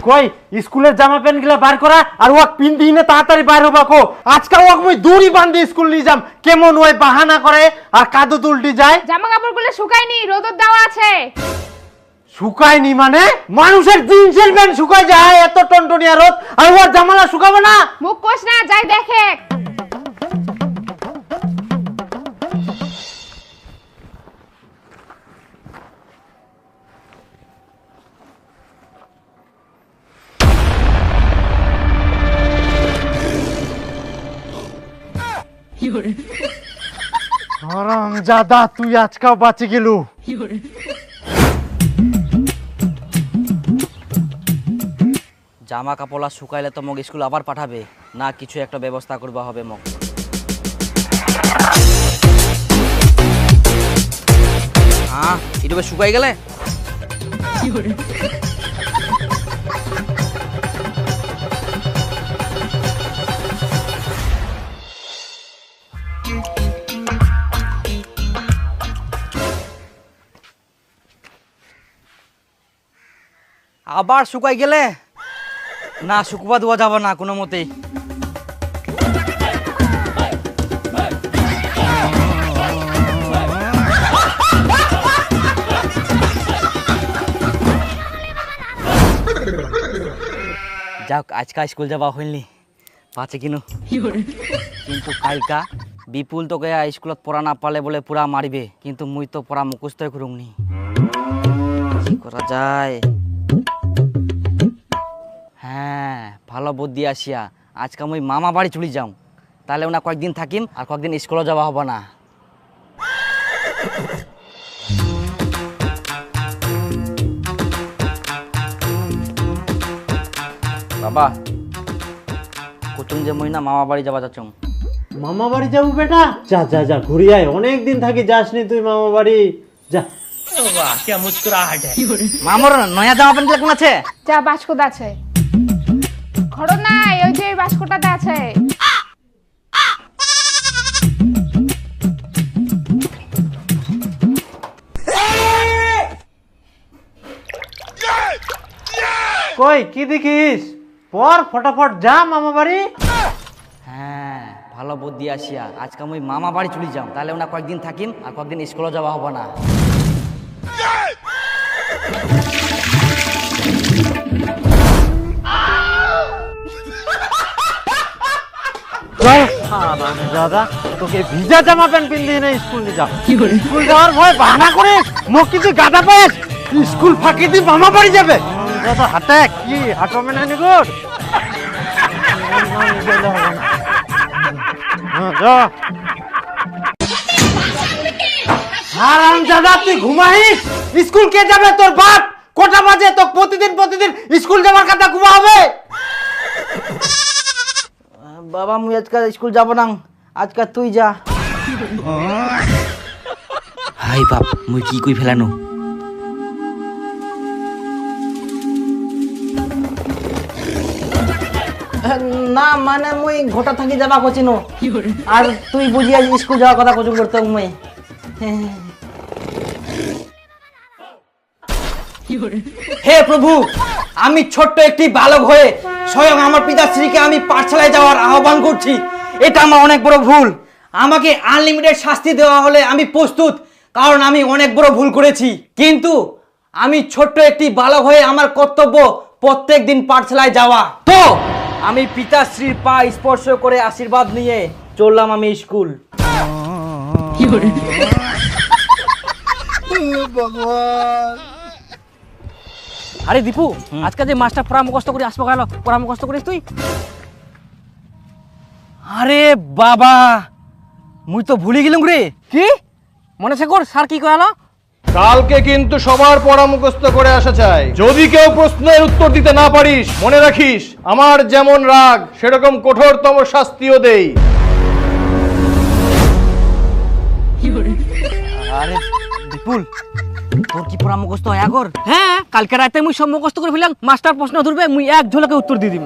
কই স্কুলের জামা প্যান্ট গুলা বার করা আর ওয়াক পিন দিনে তাড়াতাড়ি বাইর হবা কো। আজকে ওয়াক মই দড়ি বান্ধি স্কুল নিয়ে যাম, কেমন ওই বাহানা করে আর কাদো উল্টি যায়। জামা কাপড়গুলো শুকায়নি, রোদর দেওয়া আছে। শুকায়নি মানে? মানুষের জিন্সের প্যান্ট শুকায় যায় এত টনটনিয়া রোদ, আর ওর জামালা শুকাবে না? মুখ কোষ না, যাই দেখে। হারামজাদা, তুই আজকাও বাঁচি গেলু। জামা কাপড় শুকাইলে তো মগ স্কুল আবার পাঠাবে না, কিছু একটা ব্যবস্থা করবা হবে মগ। হ্যাঁ, এটা শুকাই গেলে আবার শুকাই গেলে না, শুকবা দেওয়া যাবে না কোনো মতেই। যাক, আজকা স্কুল যাবা হইনি পাচ্ছে কিনো, কিন্তু কালকা বিপুল তোকে স্কুলত পড়া না পালে বলে পুরা মারিবে, কিন্তু মুই তো পড়া মুখস্থই করুমনি। কি করা যায়? হ্যাঁ, ভালো বুদ্ধি আসিয়া আজকে মুই মামা বাড়ি চলে যাও, তাহলে ওনা কয়েকদিন থাকিম আর কয়েকদিন স্কুলে যাওয়া হবে না। বাবা কুতুম যে মুই না মামা বাড়ি যাওয়া যাচ্ছ। মামা বাড়ি যাবো বেটা? যা যা যা, ঘুরি আয়, অনেকদিন থাকি যাসনি তুই মামা বাড়ি, যা। মামার নয়া জামা প্যান্ট কোন আছে? যা, বাস্কট আছে। খড় নাই, ওই যে বাস্কটাতে আছে। কই কি দেখিস? পর ফটাফট যা মামা বাড়ি। হ্যাঁ, ভালো বুদ্ধি আসিয়া আজকে মুই মামা বাড়ি চলে যাও, তাহলে ওনা কয়েকদিন থাকিম আর কয়েকদিন স্কুলে যাওয়া হবে না। দাদা, তোকে ভিজা জামা প্যান্ট পিন্দি না স্কুল নিয়ে যা। স্কুল যাওয়ার ভয় বাহানা করে মুখ কিছু গাদা পাস, স্কুল ফাঁকি দিয়ে মামা বাড়ি যাবে। দাদা হাতে কি হাঁটবে না নিগুর। হারামজাদা, তুই ঘুমাইস? স্কুল কে যাবে? তোর বাপ। কটা বাজে? তো প্রতিদিন স্কুল যাওয়ার কথা ঘুমা হবে। বাবা মুই আজকাল স্কুল যাব না, আজকাল তুই যা। হাই বাপ, মুই কি কই ফেলানো? না মানে মুই ঘটা থাকি যাবা কচিন, আর তুই বুঝিয়া স্কুল যাওয়ার কথা কচুম করতে মুই। হে প্রভু, আমি ছোট্ট একটি বালক হয়ে স্বয়ং আমার পিতাশ্রীকে আমি পাঠশালায় যাওয়ার আহ্বান করছি। এটা আমার অনেক বড় ভুল। আমাকে আনলিমিটেড শাস্তি দেওয়া হলে আমি প্রস্তুত, কারণ আমি অনেক বড় ভুল করেছি। কিন্তু আমি ছোট্ট একটি বালক হয়ে আমার কর্তব্য প্রত্যেক দিন পাঠশালায় যাওয়া। তো আমি পিতাশ্রীর পা স্পর্শ করে আশীর্বাদ নিয়ে চললাম আমি স্কুল। আরে দীপু, আজকে যে মাস্টার পড়া মুখস্থ করে আসবো গেল, পড়া মুখস্থ করিস তুই? আরে বাবা, মুই তো ভুলে গেলাম রে। কি মনে আছে কর স্যার কি কয়ালো? কালকে কিন্তু সবার পড়া মুখস্থ করে আসা চাই। যদি কেউ প্রশ্নের উত্তর দিতে না পারিস, মনে রাখিস আমার যেমন রাগ সেরকম কঠোরতম শাস্তিও দেই। আরে বিপুল, তোর কি পড়া মুখস্থ হয় আগর? হ্যাঁ, কালকে রাতে মুই সব মুখস্থ করে ফেললাম। মাস্টার প্রশ্ন ধরবে, মুই এক ঝলকে উত্তর দিয়ে দিম।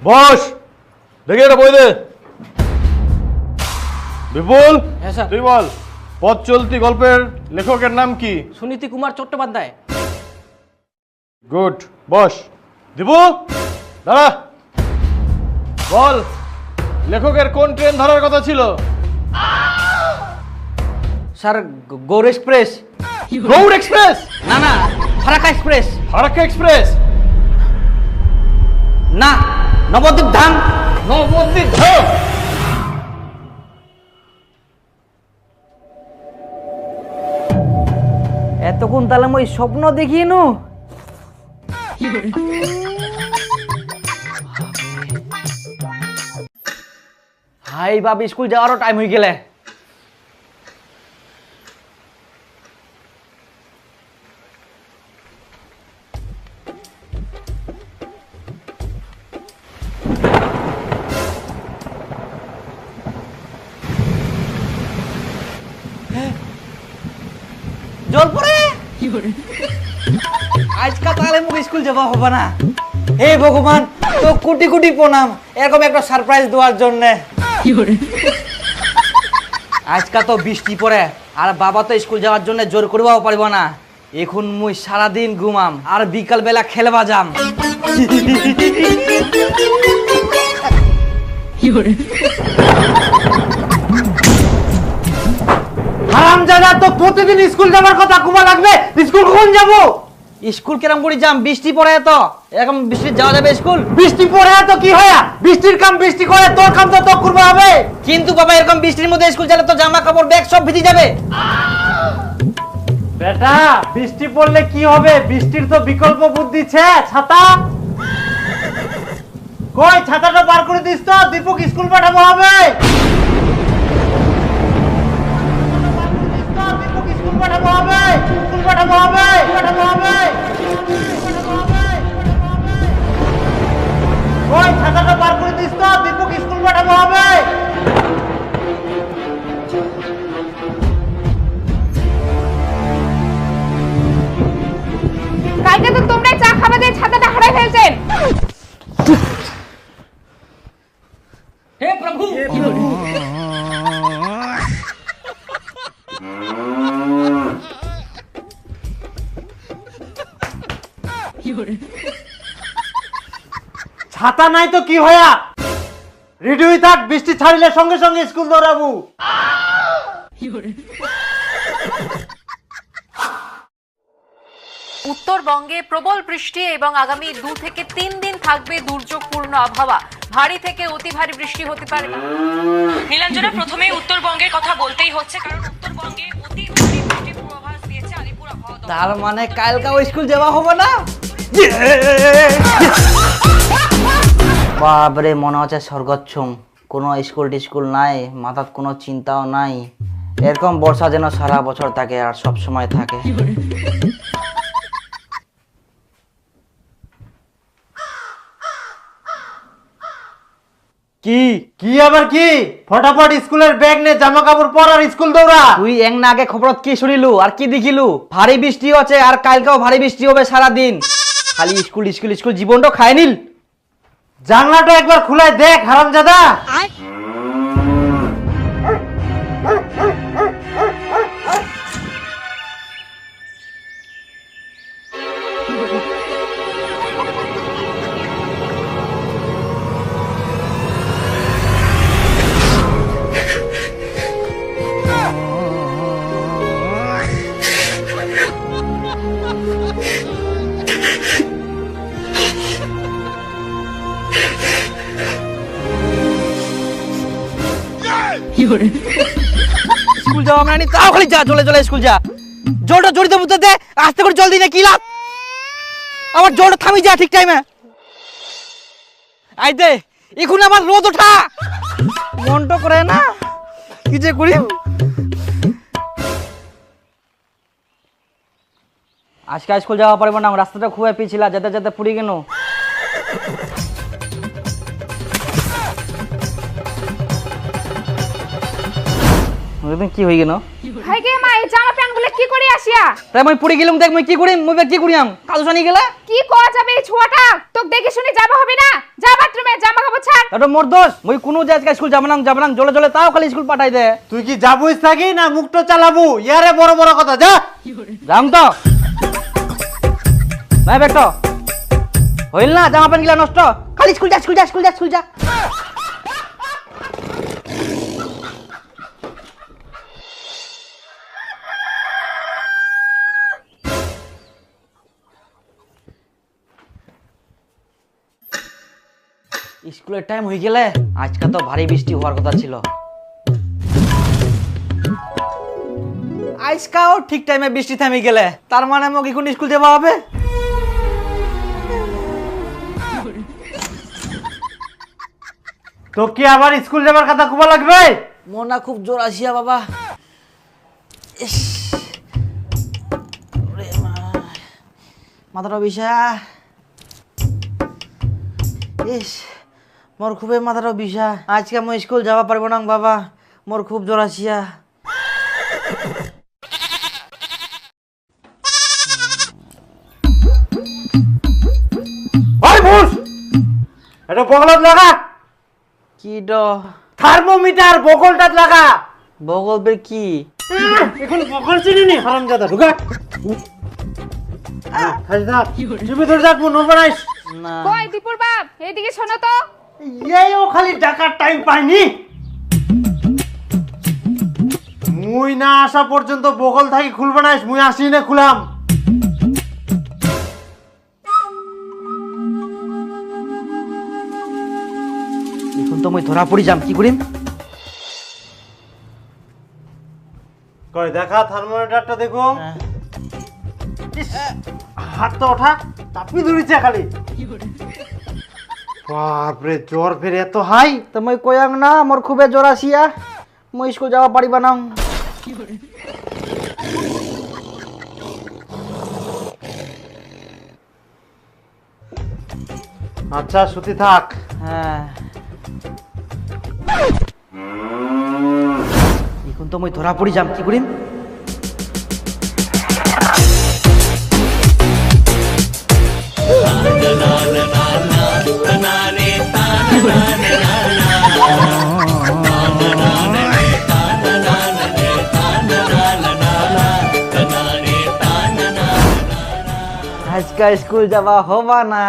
বস। দেখি এটা বই দে। বিপুল, হ্যাঁ স্যার। তুই বল, পথ চলতি গল্পের লেখকের নাম কি? সুনীতি কুমার চট্টোপাধ্যায়। গুড, বস। দিবু, দাঁড়া। বল, লেখকের কোন ট্রেন ধরার কথা ছিল? Sir Gour express. Gour express? না না, ফারাক্কা এক্সপ্রেস। ফারাক্কা এক্সপ্রেস? না, নবদ্বীপ ধাম। নবদ্বীপ ধাম? এতক্ষণ তাহলে মই স্বপ্ন দেখিয়ে নু। হাই বাপ, স্কুল যাওয়ারও টাইম হয়ে গেলে। জল পড়ে আজকা তাহলে মুখ স্কুল যাওয়া হবে না। হে ভগবান, তো কোটি কোটি প্রণাম এরকম একটা সারপ্রাইজ দেওয়ার জন্য। আজকা তো বৃষ্টি পড়ে আর বাবা তো স্কুল যাওয়ার জন্য জোর করবাও পারব না। এখন মুই সারাদিন ঘুমাম আর বিকাল বেলা খেলবা যাম। হারামজাদা, তো প্রতিদিন স্কুল যাবার কথা, কুমা লাগবে স্কুল কখন যাবো? স্কুল কেরম করে যাম? বৃষ্টি পড়ে তো, এরকম বৃষ্টি যাওয়া যাবে স্কুল? বৃষ্টি পড়ে তো কি হয়, বৃষ্টির কাম বৃষ্টি করে, তোর কাম তো তোর করতে হবে। কিন্তু বাবা এরকম বৃষ্টির মধ্যে স্কুল গেলে তো জামা কাপড় ব্যাগ সব ভিজে যাবে। বেটা, বৃষ্টি পড়লে কি হবে? বৃষ্টির তো বিকল্প বুদ্ধি ছে, ছাতা। কই ছাতাটা বার করে দিস তো, দীপক স্কুল পাঠাবো হবে। দীপক স্কুল পাঠাবো হবে, স্কুল পাঠাবো হবে, পাঠাবো হবে। কই ছাতাটা বার করে দিস তো, দীপক স্কুল পাঠাবো হবে। কালকে তো তোমরাই চা খাওয়া দিয়ে ছাতাটা হারাই ফেলছেন। হে প্রভু, ছাতা নাই তো কি হয়া, রেডি হয়ে থাক, বৃষ্টি ছাড়িলে সঙ্গে সঙ্গে স্কুল দৌড়াবো। উত্তরবঙ্গে প্রবল বৃষ্টি এবং আগামী 2 থেকে 3 দিন থাকবে দুর্যোগপূর্ণ আবহাওয়া। ভারী থেকে অতি ভারী বৃষ্টি হতে পারে। নীলাঞ্জনা, প্রথমে উত্তরবঙ্গের কথা বলতেই হচ্ছে, কারণ উত্তরবঙ্গে অতি ভারী বৃষ্টির পূর্বাভাস দিয়েছে আলিপুর আবহাওয়া দপ্তর। তার মানে কালকাও স্কুল যাওয়া হবে না? বাপরে, মনে হচ্ছে স্বর্গচ্ছম। কোনো স্কুল নাই, মাথার কোনো চিন্তাও নাই। এরকম বর্ষা যেন সারা বছর থাকে আর সব সময় থাকে। কি কি আবার কি? ফটাফট স্কুলের ব্যাগ নে, জামা কাপড় পর আর স্কুল দৌড়া। তুই এক না আগে খবরত কি শুনিলু আর কি দেখিলু? ভারী বৃষ্টি হচ্ছে আর কালকেও ভারী বৃষ্টি হবে সারা দিন। খালি স্কুল স্কুল স্কুল, জীবনটা খায় নিল। জানলাটা একবার খুলে দেখ হারামজাদা। স্কুল যাওয়া মানে তাও খালি যা, চলে চলে স্কুল যা। জলটা জড়িতে বুঝতে দে, আস্তে করে জল দিনে কি লাভ? আমার জলটা থামি যা ঠিক টাইমে। আই দে, এখন আমার রোদ ওঠা মনটা করে না, কি যে করি। আজকে স্কুল যাওয়া পারবো না, রাস্তাটা খুব পিছিলা, যেতে যেতে পুরি গেল। কি হয়ে গেল ভাই গে মা এই জামা প্যান্ট গুলো কি করে আসিয়া তাই মই পড়ে গেলাম দেখ মই কি করি মই কি করিয়াম কাদু সানি গেলে কি করা যাবে এই ছোয়াটা তোকে দেখে শুনে যাবা হবে না যা বাথরুমে জামা কাপড় ছাড় এটা মোর দোষ মই কোনো যে আজকে স্কুল যাব না জলে জলে তাও খালি স্কুল পাঠাই দে তুই কি যাবই থাকি না মুখটা চালাবো ইয়ারে বড় বড় কথা যা যাম তো ভাই বেটো হইল না জামা প্যান্ট গিলা নষ্ট খালি স্কুল যা স্কুলের টাইম হয়ে গেলে আজকে তো ভারী বৃষ্টি হওয়ার কথা ছিল আজকাও ঠিক টাইমে বৃষ্টি থামে গেলে তার মানে আমাকে এখন স্কুল যাওয়া হবে তো কি আবার স্কুল যাবার কথা খুব লাগবে মনা খুব জোর আসিয়া বাবা ইস ওরে মা মাথাটা বিষা ইস মোর খুবই মাথাটা বিষা আজকে আমি স্কুল যাওয়া পারবো না বাবা মোর খুব জোর আসিয়া ভাই ভুস এটা বগলত লাগা কি ড থার্মোমিটার বগলটাত লাগা বগল বের কি এখন বগল চিনি নি হারামজাদা ঢুকা খালি থাক তুমি ধরে থাক মন বানাইস না কই দীপুর বাপ এইদিকে শোনো তো এইও খালি ডাকার টাইম পাইনি মুই না আসা পর্যন্ত বগল থাকি খুলবে নাইস মুই আসি না খুলাম এখন তো মই ধরা পড়ি যাম কি করিম কই দেখা থার্মোমিটারটা দেখো ইস, হাতটা ওঠা চাপি ধরিছে খালি বাপরে জ্বর ফের এত হাই তো মই কয়াং না মোর খুবই জ্বর আসিয়া মই স্কুল যাওয়া পারিবা না আচ্ছা সুতি থাক হ্যাঁ এখন তো মই ধরা পড়ি যাম কি করিম আজকে স্কুল যাওয়া হবা না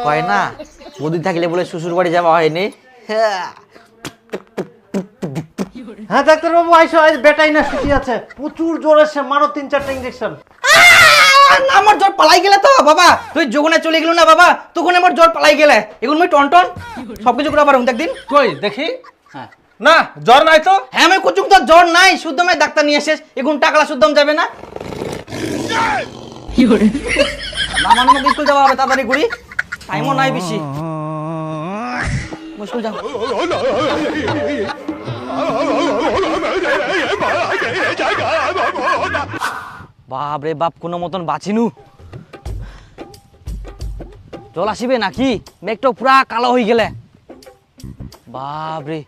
কয় না বদি থাকলে বলে শ্বশুর বাড়ি যাওয়া হয়নি হ্যাঁ ডাক্তার বাবু আইসো আজ বেটাই না সুতি আছে প্রচুর জ্বর এসে মারো 3-4টা ইনজেকশন আমার জ্বর পালাই গেলে তো বাবা তুই যখন চলে গেল না বাবা তখন আমার জ্বর পালাই গেলে এখন মই টন সবকিছু করে পারুম একদিন কই দেখি না জ্বর নাই তো হ্যাঁ আমি কুচুক তো জ্বর নাই শুদ্ধ আমি ডাক্তার নিয়ে এসেছ এখন টাকলা শুদ্ধম যাবে না না মানে মোক স্কুল যাওয়া হবে তাড়াতাড়ি করি টাইমও নাই বেশি স্কুল যাও বাপ রে বাপ কোনো মতন বাঁচিনু জল আসিবে নাকি মেঘটা পুরা কালো হয়ে গেলে বাপ রে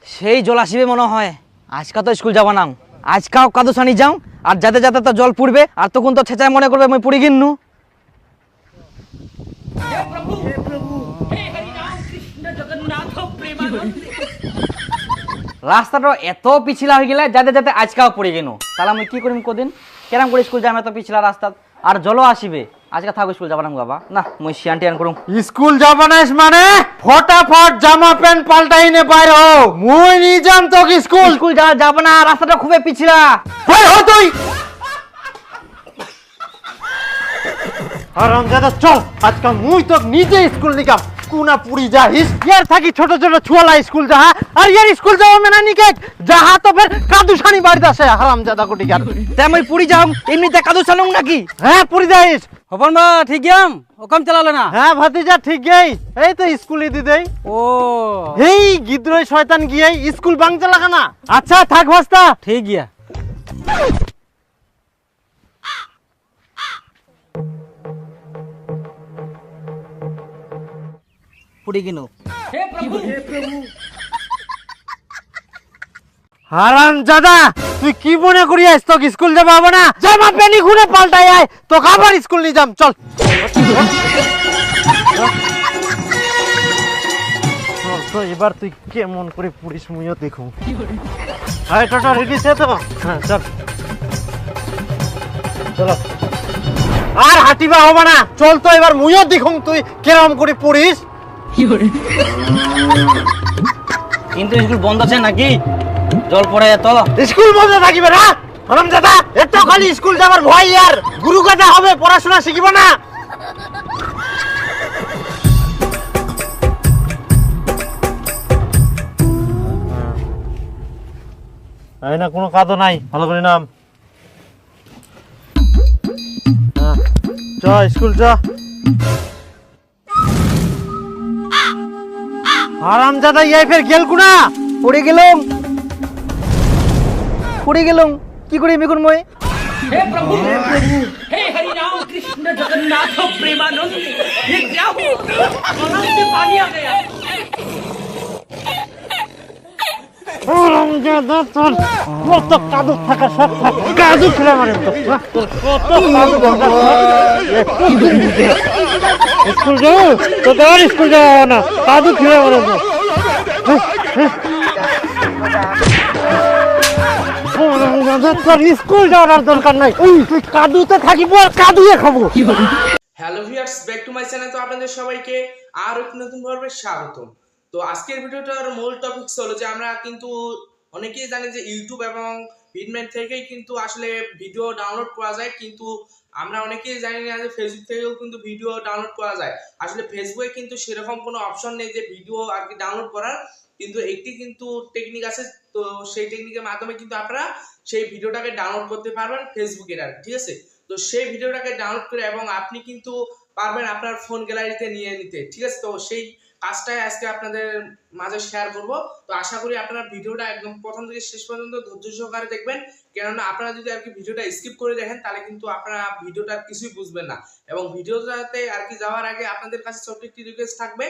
সেই জল আসিবে মনে হয় আজকা তো স্কুল যাবা না আজকাও কাদু সানি যাও আর যাতে যাতে তো জল পড়বে আর তখন তো ছেঁচায় মনে করবে আমি পড়ি গিন্নু রাস্তাটা এত পিছিলা হয়ে গেলে যাতে যাতে আজকাও পড়ে গেল তাহলে আমি কি করিম কদিন কেরাম করে স্কুল যাম এত পিছিলা রাস্তা আর জলও আসিবে আজকে থাকো স্কুল যাবা না বাবা না মুই শিয়ান টিয়ান করুম স্কুল যাবা নাইস মানে ফটাফট জামা প্যান্ট পাল্টাই নে বাইর হও মুই নি যাম তো স্কুল স্কুল যাব না রাস্তাটা খুবই পিছিলা হই হ তুই হারামজাদা চল আজকে মুই তো নিজে স্কুল নিকাম কোনা পুরি যাইস ইয়ার থাকি ছোট ছোট ছুয়ালা স্কুল যাহা আর ইয়ার স্কুল যাওয়া মেনা নিকে যাহা তো ফের কাদু সানি বাড়িতে আসে হারামজাদা কোটি গান তাই আমি পুরি যাও এমনিতে কাদু চালুম নাকি হ্যাঁ পুরি যাইস হবন বা ঠিক গেম ওকাম চালালে না হ্যাঁ ভাতিজা ঠিক গেই এই তো স্কুলে দি দেই ও এই গিদ্রই শয়তান গিয়ে স্কুল বাংচা লাগা না আচ্ছা থাক ভাস্তা ঠিক গিয়া পুরি কিনো হারাম জাদা, তুই কি মনে করিস তোকে স্কুল যাবে হবে না? জামা প্যান্ট খুলে পাল্টাই আয়, তোকে আবার স্কুল নিয়ে যাম, চল। তো এবার তুই কেমন করে পুলিশ মুইও দেখুন। হ্যাঁ টোটো রেডি আছে তো? হ্যাঁ চল চলো। আর হাঁটিবা হবে না, চল তো এবার মুইও দেখুন তুই কেরম করে পড়িস। কিন্তু স্কুল বন্ধ আছে নাকি? জল পড়ে যেত। স্কুল বন্ধ থাকিবে না হারামজাদা? এত খালি স্কুল যাবার ভয়, আর গুরু গাদা হবে, পড়াশোনা শিখিব না। এই না কোনো কাদও নাই, ভালো করে নাম। চ স্কুল চ। হারামজাদা ইয়াই ফের গেল কুনা? পড়ে গেলাম কি করে মেগুন মই? হারামজাদা তোর কত কাদু থাকা সব কাদু খেলে মারে তো, তোর কত কাদু দরকার। স্কুল যাও তো, তোর স্কুল যাও না, কাদু খেলে মারে তো। তোর স্কুল যাওয়ার দরকার নাই, তুই কাদুতে থাকিব আর কাদুয়ে খাবো। Hello viewers, back to my channel. তো আপনাদের সবাইকে আর একটি নতুন পর্বে স্বাগতম। তো আজকের ভিডিওটার মূল টপিকস হলো যে আমরা কিন্তু অনেকেই জানি যে ইউটিউব এবং ভিডমেট থেকেই কিন্তু আসলে ভিডিও ডাউনলোড করা যায়, কিন্তু আমরা অনেকেই জানি না যে ফেসবুক থেকেও কিন্তু ভিডিও ডাউনলোড করা যায়। আসলে ফেসবুকে কিন্তু সেরকম কোনো অপশন নেই যে ভিডিও আর কি ডাউনলোড করার, কিন্তু একটি কিন্তু টেকনিক আছে। তো সেই টেকনিকের মাধ্যমে কিন্তু আপনারা সেই ভিডিওটাকে ডাউনলোড করতে পারবেন ফেসবুকের, আর ঠিক আছে। তো সেই ভিডিওটাকে ডাউনলোড করে এবং আপনি কিন্তু পারবেন আপনার ফোন গ্যালারিতে নিয়ে নিতে, ঠিক আছে। তো সেই কাজটাই আজকে আপনাদের মাঝে শেয়ার করব। তো আশা করি আপনারা ভিডিওটা একদম প্রথম থেকে শেষ পর্যন্ত ধৈর্য সহকারে দেখবেন, কেননা আপনারা যদি আর কি ভিডিওটা স্কিপ করে দেখেন তাহলে কিন্তু আপনারা ভিডিওটা কিছুই বুঝবেন না। এবং ভিডিওটাতে আর কি যাওয়ার আগে আপনাদের কাছে ছোট্ট একটি রিকোয়েস্ট থাকবে,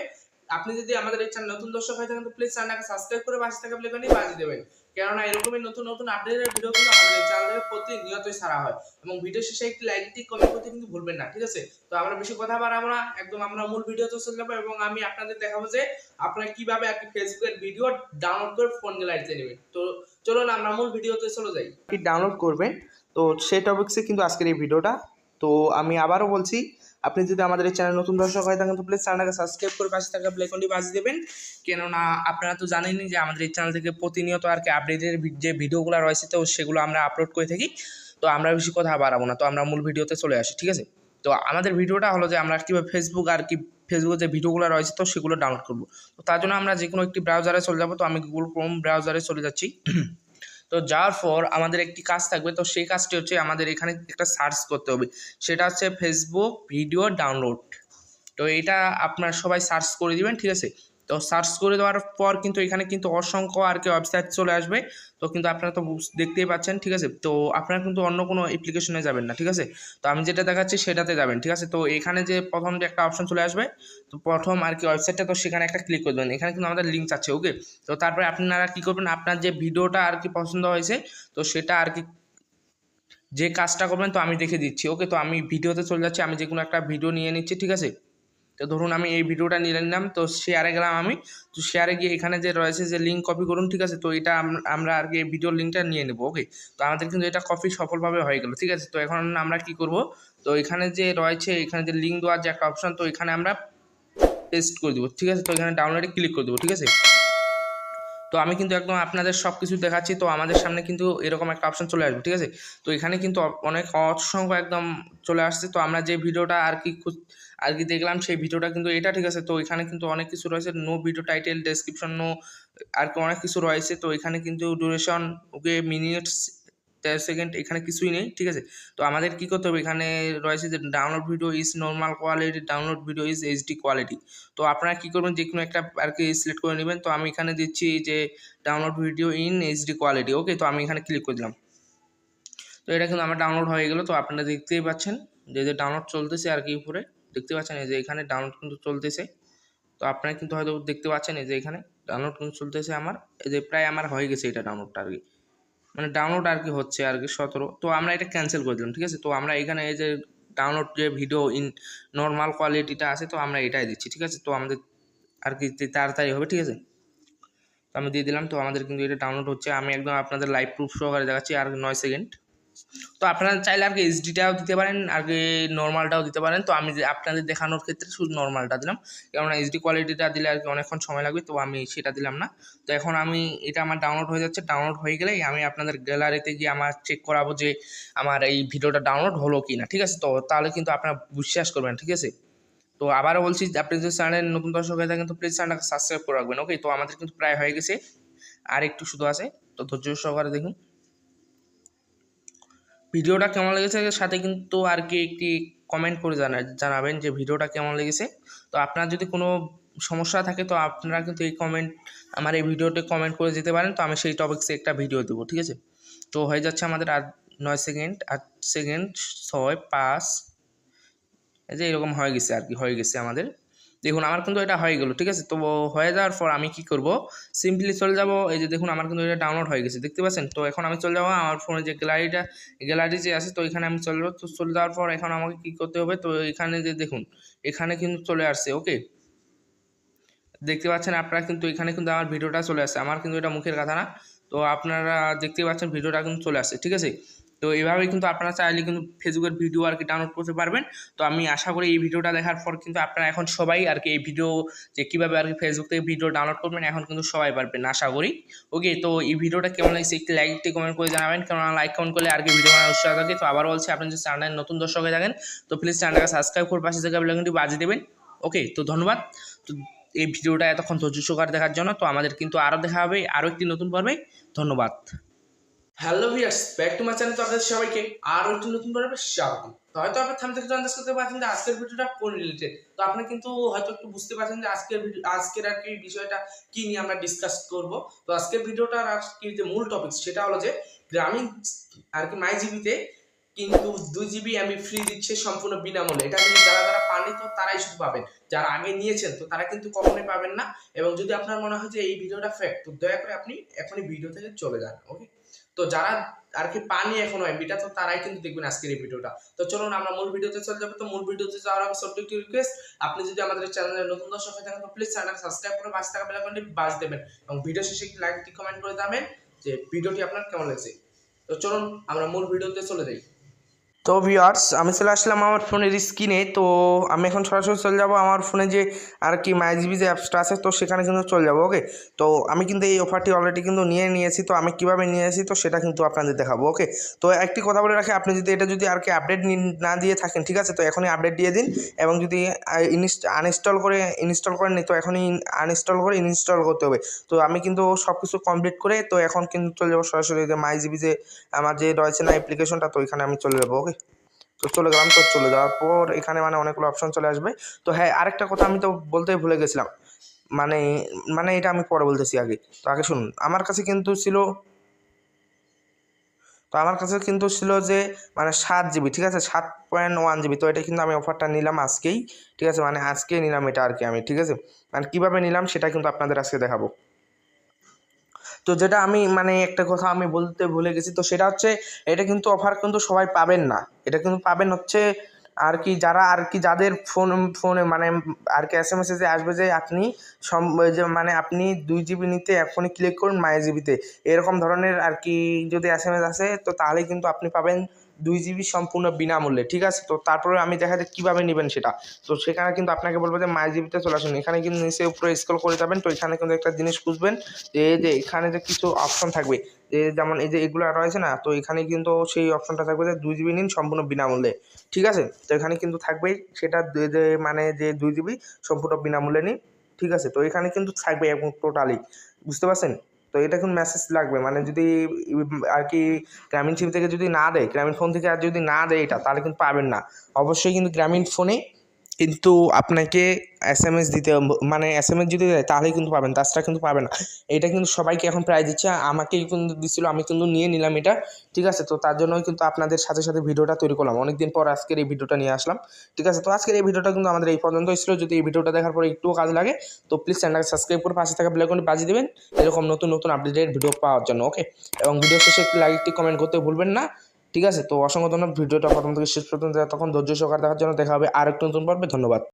আপনি যদি আমাদের এই চ্যানেল নতুন দর্শক হয়ে থাকেন তো প্লিজ চ্যানেলটাকে সাবস্ক্রাইব করে পাশে থাকা বেল আইকনটি বাজিয়ে দেবেন, কেননা এরকমই নতুন নতুন আপডেটের ভিডিও কিন্তু আমাদের এই চ্যানেলে প্রতিনিয়তই ছাড়া হয়। এবং ভিডিও শেষে একটি লাইক দিয়ে কমেন্ট করতে কিন্তু ভুলবেন না, ঠিক আছে। তো আমরা বেশি কথা বাড়াবো না, একদম আমরা মূল ভিডিওতে চলে যাবো এবং আমি আপনাদের দেখাবো যে আপনারা কিভাবে আর কি ফেসবুকের ভিডিও ডাউনলোড করে ফোন গ্যালারিতে নেবেন। তো চলুন আমরা মূল ভিডিওতে চলে যাই। কি ডাউনলোড করবেন তো সেই টপিকসে কিন্তু আজকের এই ভিডিওটা। তো আমি আবারও বলছি, আপনি যদি আমাদের এই চ্যানেল নতুন দর্শক হয়ে থাকেন তো প্লিজ চ্যানেলটাকে সাবস্ক্রাইব করে পাশে থাকা বেল আইকনটি বাজিয়ে দেবেন, কেননা আপনারা তো জানেনই যে আমাদের এই চ্যানেল থেকে প্রতিনিয়ত আর কি আপডেটের যে ভিডিওগুলো রয়েছে তো সেগুলো আমরা আপলোড করে থাকি। তো আমরা বেশি কথা বাড়াবো না, তো আমরা মূল ভিডিওতে চলে আসি, ঠিক আছে। তো আমাদের ভিডিওটা হলো যে আমরা কীভাবে ফেসবুক আর কি ফেসবুকে যে ভিডিওগুলো রয়েছে তো সেগুলো ডাউনলোড করবো। তো তার জন্য আমরা যে কোনো একটি ব্রাউজারে চলে যাবো। তো আমি গুগল ক্রোম ব্রাউজারে চলে যাচ্ছি। তো যাওয়ার পর আমাদের একটি কাজ থাকবে, তো সেই কাজটি হচ্ছে আমাদের এখানে একটা সার্চ করতে হবে, সেটা হচ্ছে ফেসবুক ভিডিও ডাউনলোড। তো এটা আপনারা সবাই সার্চ করে দিবেন, ঠিক আছে। তো সার্চ করে দেওয়ার পর কিন্তু এখানে কিন্তু অসংখ্য আর কি ওয়েবসাইট চলে আসবে। তো কিন্তু আপনারা তো দেখতেই পাচ্ছেন, ঠিক আছে। তো আপনারা কিন্তু অন্য কোনো অ্যাপ্লিকেশনে যাবেন না, ঠিক আছে। তো আমি যেটা দেখাচ্ছি সেটাতে যাবেন, ঠিক আছে। তো এখানে যে প্রথম যে একটা অপশন চলে আসবে, তো প্রথম আর কি ওয়েবসাইটটা, তো সেখানে একটা ক্লিক করে দেবেন। এখানে কিন্তু আমাদের লিঙ্ক আছে, ওকে। তো তারপরে আপনারা কী করবেন, আপনার যে ভিডিওটা আর কি পছন্দ হয়েছে তো সেটা আর কি যে কাজটা করবেন তো আমি দেখে দিচ্ছি, ওকে। তো আমি ভিডিওতে চলে যাচ্ছি, আমি যে কোনো একটা ভিডিও নিয়ে নিচ্ছি, ঠিক আছে। তো ধরুন আমি এই ভিডিওটা নিয়ে নিলাম, তো শেয়ারে গেলাম আমি। তো শেয়ারে গিয়ে এখানে যে রয়েছে যে লিঙ্ক কপি করুন, ঠিক আছে। তো এটা আমরা আর কি এই ভিডিওর লিঙ্কটা নিয়ে নেবো, ওকে। তো আমাদের কিন্তু এটা কপি সফলভাবে হয়ে গেল, ঠিক আছে। তো এখন আমরা কি করব, তো এখানে যে রয়েছে এখানে যে লিঙ্ক দেওয়ার যে একটা অপশন, তো এখানে আমরা পেস্ট করে দেবো, ঠিক আছে। তো এখানে ডাউনলোডে ক্লিক করে দেবো, ঠিক আছে। তো আমি কিন্তু একদম আপনাদের সব কিছু দেখাচ্ছি। তো আমাদের সামনে কিন্তু এরকম একটা অপশন চলে আসবে, ঠিক আছে। তো এখানে কিন্তু অনেক অসংখ্য একদম চলে আসছে। তো আমরা যে ভিডিওটা আর কি দেখলাম সেই ভিডিওটা কিন্তু এটা, ঠিক আছে। তো এখানে কিন্তু অনেক কিছু রয়েছে, no video title, description, no আর কি অনেক কিছু রয়েছে। তো এখানে কিন্তু ডিউরেশন, ওকে, মিনিটস, 10 সেকেন্ড, এখানে কিছুই নেই, ঠিক আছে। তো আমাদের কি করতে হবে, এখানে রয়েছে যে download video is normal quality, download video is HD quality. তো আপনারা কি করবেন, যে কোনো একটা আর কি সিলেক্ট করে নেবেন। তো আমি এখানে দিচ্ছি যে download video in HD quality, okay. তো আমি এখানে ক্লিক করে দিলাম। তো এটা কিন্তু আমার ডাউনলোড হয়ে গেল। তো আপনারা দেখতেই পাচ্ছেন যে ডাউনলোড চলতেছে আর কি, উপরে দেখতে পাচ্ছেন এই যে এখানে ডাউনলোড কিন্তু চলতেছে। তো আপনারা কিন্তু হয়তো দেখতে পাচ্ছেন এই যে এখানে ডাউনলোড কিন্তু চলতেছে আমার, এই যে প্রায় আমার হয়ে গেছে এটা ডাউনলোডটা আর কি, মানে ডাউনলোড আর কি হচ্ছে আর কি 17। তো আমরা এটা ক্যান্সেল করে দিলাম, ঠিক আছে। তো আমরা এখানে এই যে ডাউনলোড যে ভিডিও ইন নর্মাল কোয়ালিটিটা আছে, তো আমরা এটাই দিচ্ছি, ঠিক আছে। তো আমাদের আর কি তাড়াতাড়ি হবে, ঠিক আছে। তো আমি দিয়ে দিলাম, তো আমাদের কিন্তু এটা ডাউনলোড হচ্ছে। আমি একদম আপনাদের লাইভ প্রুফ সহকারে দেখাচ্ছি, আর 9 সেকেন্ড। তো আপনারা চাইলে আর কি এইচডিটাও দিতে পারেন, আর কি নর্মালটাও দিতে পারেন। তো আমি আপনাদের দেখানোর ক্ষেত্রে শুধু নর্মালটা দিলাম, কেননা এইচডি কোয়ালিটিটা দিলে আর কি অনেকক্ষণ সময় লাগবে, তো আমি সেটা দিলাম না। তো এখন আমি এটা আমার ডাউনলোড হয়ে যাচ্ছে, ডাউনলোড হয়ে গেলেই আমি আপনাদের গ্যালারিতে গিয়ে আমার চেক করাবো যে আমার এই ভিডিওটা ডাউনলোড হলো কি না, ঠিক আছে। তো তাহলে কিন্তু আপনারা বিশ্বাস করবেন, ঠিক আছে। তো আবারও বলছি, আপনি যদি চ্যানেলের নতুন দর্শক হয়ে থাকেন তো প্লিজ চ্যানেলটাকে সাবস্ক্রাইব করে রাখবেন, ওকে। তো আমাদের কিন্তু প্রায় হয়ে গেছে, আর একটু শুধু আছে, তো ধৈর্য সহকারে দেখুন। ভিডিওটা কেমন লেগেছে সাথে কিন্তু আর কি একটি কমেন্ট করে জানাবেন যে ভিডিওটা কেমন লেগেছে। তো আপনার যদি কোনো সমস্যা থাকে তো আপনারা কিন্তু এই আমার এই ভিডিওতে কমেন্ট করে যেতে পারেন, তো আমি সেই টপিক্সে একটা ভিডিও দেবো, ঠিক আছে। তো হয়ে যাচ্ছে আমাদের 9 সেকেন্ড, 8 সেকেন্ড, 6, 5, এই যে এরকম হয়ে গেছে আর কি, হয়ে গেছে আমাদের। দেখুন আমার কিন্তু এটা হয়ে গেল, ঠিক আছে। তো হয়ে যাওয়ার পর আমি কি করব, সিম্পলি চলে যাব, এই যে দেখুন আমার কিন্তু এটা ডাউনলোড হয়ে গেছে, দেখতে পাচ্ছেন। তো এখন আমি চলে যাবো আমার ফোনে যে গ্যালারি যে আছে, তো এখানে আমি চলে যাবো। তো চলে যাওয়ার পর এখন আমাকে কি করতে হবে, তো এখানে যে দেখুন এখানে কিন্তু চলে আসছে, ওকে। দেখতে পাচ্ছেন আপনারা কিন্তু এখানে কিন্তু আমার ভিডিওটা চলে আসছে, আমার কিন্তু এটা মুখের কথা না। তো আপনারা দেখতে পাচ্ছেন ভিডিওটা কিন্তু চলে আসছে, ঠিক আছে। তো এইভাবেই কিন্তু আপনারা চাইলে কিন্তু ফেসবুকের ভিডিও আর কি ডাউনলোড করতে পারবেন। তো আমি আশা করি এই ভিডিওটা দেখার পর কিন্তু আপনারা এখন সবাই আর কি এই ভিডিও যে কীভাবে আর কি ফেসবুক থেকে ভিডিও ডাউনলোড করবেন এখন কিন্তু সবাই পারবেন আশা করি, ওকে। তো এই ভিডিওটা কেমন লাগছে একটি লাইক দিয়ে কমেন্ট করে জানাবেন, কেননা লাইক কমেন্ট করলে আর কি ভিডিও বানানোর উৎসাহ থাকে। তো আবার বলছি, আপনি যদি চ্যানেলের নতুন দর্শক হয়ে থাকেন তো প্লিজ চ্যানেলটাকে সাবস্ক্রাইব করে পাশে থেকে বেলআইকনটি বাজিয়ে দেবেন, ওকে। তো ধন্যবাদ তো এই ভিডিওটা এতক্ষণ ধৈর্য সহকারে দেখার জন্য। তো আমাদের কিন্তু আরও দেখা হবে আরও একটি নতুন পর্বে, ধন্যবাদ। Hello viewers, back to my channel. তো আপনাদের সবাইকে আরও একটি নতুন পর্বে স্বাগত। তো হয়তো আপনি থাম থেকে আন্দাজ করতে পারছেন যে আজকের ভিডিওটা কোন রিলেটেড। তো আপনি কিন্তু হয়তো একটু বুঝতে পারছেন যে আজকের আর কি বিষয়টা কি নিয়ে আমরা ডিসকাস করব। তো আজকের ভিডিওটার আর কি যে মূল টপিক সেটা হলো যে গ্রামীণ আর কি মাইজিবিতে কিন্তু 2 GB MB ফ্রি দিচ্ছে সম্পূর্ণ বিনামূল্যে। এটা কিন্তু যারা পাননি তো তারাই শুধু পাবেন, যারা আগে নিয়েছেন তো তারা কিন্তু কখনোই পাবেন না। এবং যদি আপনার মনে হয় যে এই ভিডিওটা ফেক, তো দয়া করে আপনি এখনই ভিডিও থেকে চলে যান, ওকে। তো যারা আর কি পানি এখনো এমবিটা তো তারাই কিন্তু দেখবেন আজকের এই ভিডিওটা। তো চলুন আমরা মূল ভিডিওতে চলে যাবো। তো মূল ভিডিওতে যাওয়ার আগে ছোট্ট একটি রিকোয়েস্ট, আপনি যদি আমাদের চ্যানেলের নতুন দর্শক হয়ে থাকেন তো প্লিজ চ্যানেলটা সাবস্ক্রাইব করে পাশে থাকা বেল আইকনটি বাজ দেবেন এবং ভিডিও শেষে একটি লাইক দিয়ে কমেন্ট করে যাবেন যে ভিডিওটি আপনার কেমন লাগছে। তো চলুন আমরা মূল ভিডিওতে চলে যাই। তো ভিউয়ার্স, আমি চলে আসলাম আমার ফোনের স্ক্রিনে। তো আমি এখন সরাসরি চলে যাব আমার ফোনে যে আর কি মাইজিবি যে অ্যাপসটা আছে, তো সেখানে কিন্তু চলে যাব, ওকে। তো আমি কিন্তু এই অফারটি অলরেডি কিন্তু নিয়েছি। তো আমি কীভাবে নিয়েছি তো সেটা কিন্তু আপনাদের দেখাবো, ওকে। তো একটি কথা বলে রাখি, আপনি যদি এটা যদি আর কি আপডেট না দিয়ে থাকেন, ঠিক আছে, তো এখনই আপডেট দিয়ে দিন। এবং যদি ইনস্টল করেন তো এখনই আনইনস্টল করে ইনস্টল করতে হবে। তো আমি কিন্তু সব কিছু কমপ্লিট করে তো এখন কিন্তু চলে যাবো সরাসরি যে মাইজিবি যে আমার যে রয়েছে না অ্যাপ্লিকেশনটা, তো এখানে আমি চলে যাবো, ওকে। তো চলে গেলাম। তো চলে যাওয়ার পর এখানে মানে অনেকগুলো অপশন চলে আসবে। তো হ্যাঁ, আরেকটা কথা আমি তো বলতেই ভুলে গেছিলাম, মানে এটা আমি পরে বলতেছি, আগে তো আগে শুনুন। আমার কাছে কিন্তু ছিল যে মানে 7 GB, ঠিক আছে, 7.1 GB। তো এটা কিন্তু আমি অফারটা নিলাম আজকেই, ঠিক আছে, মানে আজকেই নিলাম এটা আর কি আমি, ঠিক আছে। মানে কীভাবে নিলাম সেটা কিন্তু আপনাদের আজকে দেখাবো। তো যেটা আমি মানে একটা কথা আমি বলতে ভুলে গেছি, তো সেটা হচ্ছে এটা কিন্তু অফার কিন্তু সবাই পাবেন না। এটা কিন্তু পাবেন হচ্ছে আর কি যারা আর কি যাদের ফোনে মানে আর কি SMS-এ আসবে যে আপনি মানে আপনি 2 GB নিতে এখনই ক্লিক করুন মাইজিবিতে, এরকম ধরনের আর কি যদি SMS আসে তো তাহলেই কিন্তু আপনি পাবেন 2 GB সম্পূর্ণ বিনামূল্যে, ঠিক আছে। তো তারপরে আমি দেখা যায় কীভাবে নেবেন সেটা। তো সেখানে কিন্তু আপনাকে বলবো যে মাইজিবিতে চলে আসুন। এখানে কিন্তু নিচে উপরে স্ক্রল করে যাবেন। তো এখানে কিন্তু একটা জিনিস খুঁজবেন যে এখানে যে কিছু অপশন থাকবে, যেমন এই যে এগুলো রয়েছে না, তো এখানে কিন্তু সেই অপশনটা থাকবে যে 2 GB নিন সম্পূর্ণ বিনামূল্যে, ঠিক আছে। তো এখানে কিন্তু থাকবেই সেটা মানে যে 2 GB সম্পূর্ণ বিনামূল্যে নিন, ঠিক আছে। তো এখানে কিন্তু থাকবে এবং টোটালি, বুঝতে পারছেন। তো এটা কিন্তু মেসেজ লাগবে, মানে যদি আর কি গ্রামীণ সিম থেকে যদি না দেয়, গ্রামীণ ফোন থেকে আর যদি না দেয় এটা, তাহলে কিন্তু পাবেন না। অবশ্যই কিন্তু গ্রামীণ ফোনে কিন্তু আপনাকে SMS দিতে মানে SMS যদি দেয় তাহলেই কিন্তু পাবেন, তাছাড়া কিন্তু পাবেন না। এটা কিন্তু সবাইকে এখন প্রায় দিচ্ছে, আমাকেই কিন্তু দিচ্ছিল, আমি কিন্তু নিয়ে নিলাম এটা, ঠিক আছে। তো তার জন্যই কিন্তু আপনাদের সাথে সাথে ভিডিওটা তৈরি করলাম, অনেকদিন পর আজকের এই ভিডিওটা নিয়ে আসলাম, ঠিক আছে। তো আজকের এই ভিডিওটা কিন্তু আমাদের এই পর্যন্তই ছিল। যদি এই ভিডিওটা দেখার পরে একটুও কাজ লাগে তো প্লিজ চ্যানেলটাকে সাবস্ক্রাইব করে পাশে থাকা বেল আইকনটি বাজিয়ে দেবেন এরকম নতুন নতুন আপডেটেড ভিডিও পাওয়ার জন্য, ওকে। এবং ভিডিও শেষে একটি লাইক একটি কমেন্ট করতে ভুলবেন না, ঠিক আছে। তো অসংখ্য ধন্যবাদ ভিডিওটা প্রথম থেকে শেষ পর্যন্ত তখন ধৈর্য সহকারে দেখার জন্য। দেখা হবে আর একটু নতুন পর্বে, ধন্যবাদ।